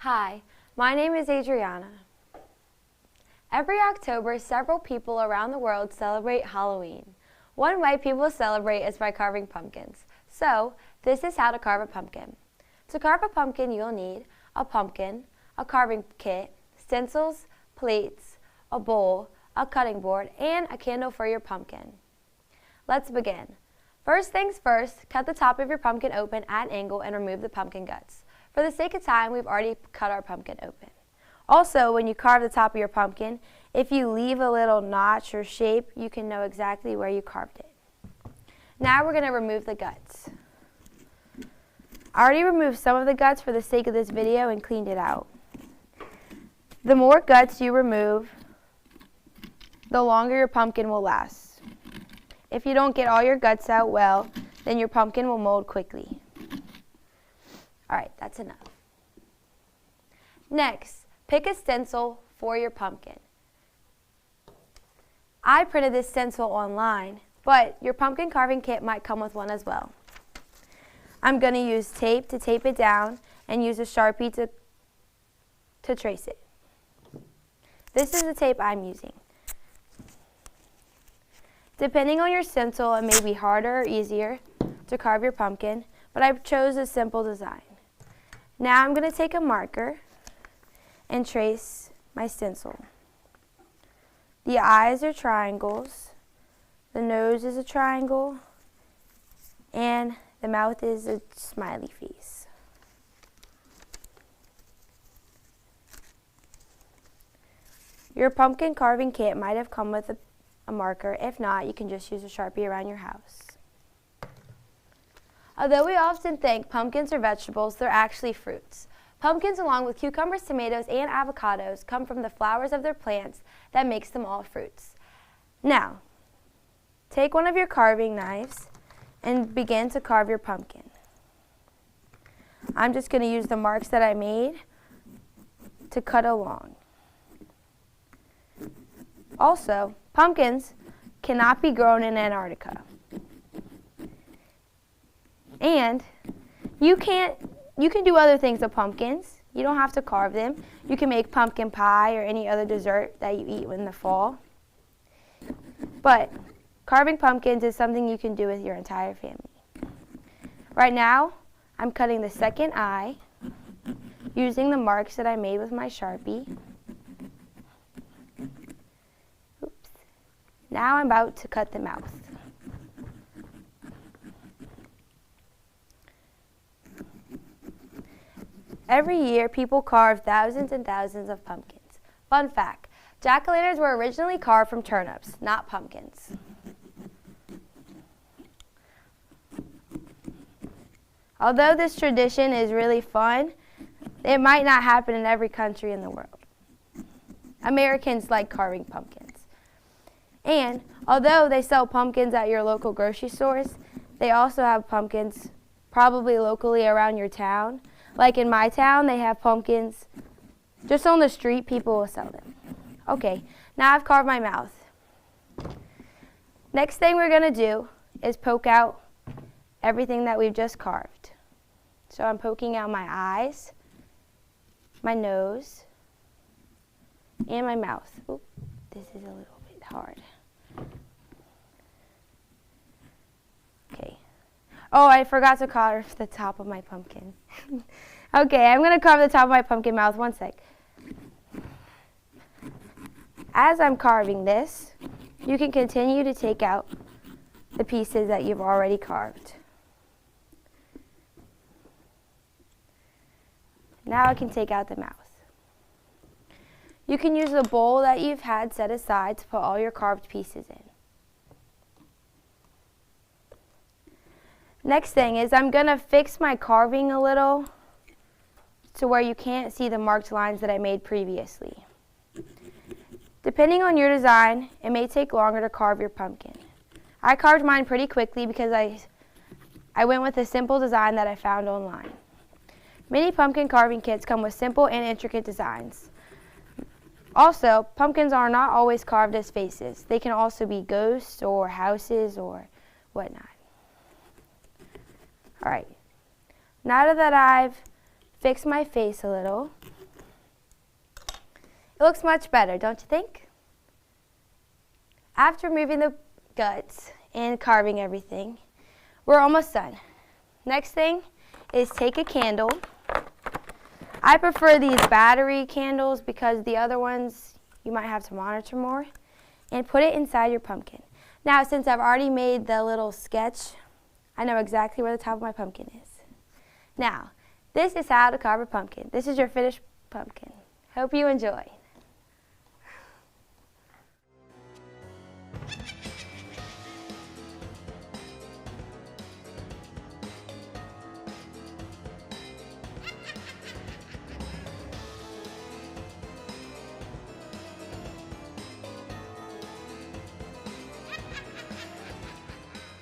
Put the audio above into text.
Hi, my name is Adriana. Every October, several people around the world celebrate Halloween. One way people celebrate is by carving pumpkins. So, this is how to carve a pumpkin. To carve a pumpkin, you'll need a pumpkin, a carving kit, stencils, plates, a bowl, a cutting board, and a candle for your pumpkin. Let's begin. First things first, cut the top of your pumpkin open at an angle and remove the pumpkin guts. For the sake of time, we've already cut our pumpkin open. Also, when you carve the top of your pumpkin, if you leave a little notch or shape, you can know exactly where you carved it. Now we're going to remove the guts. I already removed some of the guts for the sake of this video and cleaned it out. The more guts you remove, the longer your pumpkin will last. If you don't get all your guts out well, then your pumpkin will mold quickly. Alright, that's enough. Next, pick a stencil for your pumpkin. I printed this stencil online, but your pumpkin carving kit might come with one as well. I'm going to use tape to tape it down and use a Sharpie to trace it. This is the tape I'm using. Depending on your stencil, it may be harder or easier to carve your pumpkin, but I chose a simple design. Now I'm going to take a marker and trace my stencil. The eyes are triangles, the nose is a triangle, and the mouth is a smiley face. Your pumpkin carving kit might have come with a marker. If not, you can just use a Sharpie around your house. Although we often think pumpkins are vegetables, they're actually fruits. Pumpkins, along with cucumbers, tomatoes, and avocados, come from the flowers of their plants that makes them all fruits. Now, take one of your carving knives and begin to carve your pumpkin. I'm just going to use the marks that I made to cut along. Also, pumpkins cannot be grown in Antarctica. And you can do other things with pumpkins. You don't have to carve them. You can make pumpkin pie or any other dessert that you eat in the fall. But carving pumpkins is something you can do with your entire family. Right now, I'm cutting the second eye using the marks that I made with my Sharpie. Oops. Now I'm about to cut the mouth. Every year, people carve thousands and thousands of pumpkins. Fun fact, jack-o'-lanterns were originally carved from turnips, not pumpkins. Although this tradition is really fun, it might not happen in every country in the world. Americans like carving pumpkins. And although they sell pumpkins at your local grocery stores, they also have pumpkins probably locally around your town. Like in my town, they have pumpkins just on the street. People will sell them. Okay, now I've carved my mouth. Next thing we're going to do is poke out everything that we've just carved. So I'm poking out my eyes, my nose, and my mouth. Oop, this is a little bit hard. Okay. Oh, I forgot to carve the top of my pumpkin. Okay, I'm going to carve the top of my pumpkin mouth. One sec. As I'm carving this, you can continue to take out the pieces that you've already carved. Now I can take out the mouth. You can use the bowl that you've had set aside to put all your carved pieces in. Next thing is I'm going to fix my carving a little to where you can't see the marked lines that I made previously. Depending on your design, it may take longer to carve your pumpkin. I carved mine pretty quickly because I went with a simple design that I found online. Many pumpkin carving kits come with simple and intricate designs. Also, pumpkins are not always carved as faces. They can also be ghosts or houses or whatnot. Alright, now that I've fixed my face a little, looks much better, don't you think? After removing the guts and carving everything, we're almost done. Next thing is take a candle. I prefer these battery candles because the other ones you might have to monitor more, and put it inside your pumpkin. Now, since I've already made the little sketch, I know exactly where the top of my pumpkin is. Now, this is how to carve a pumpkin. This is your finished pumpkin. Hope you enjoy.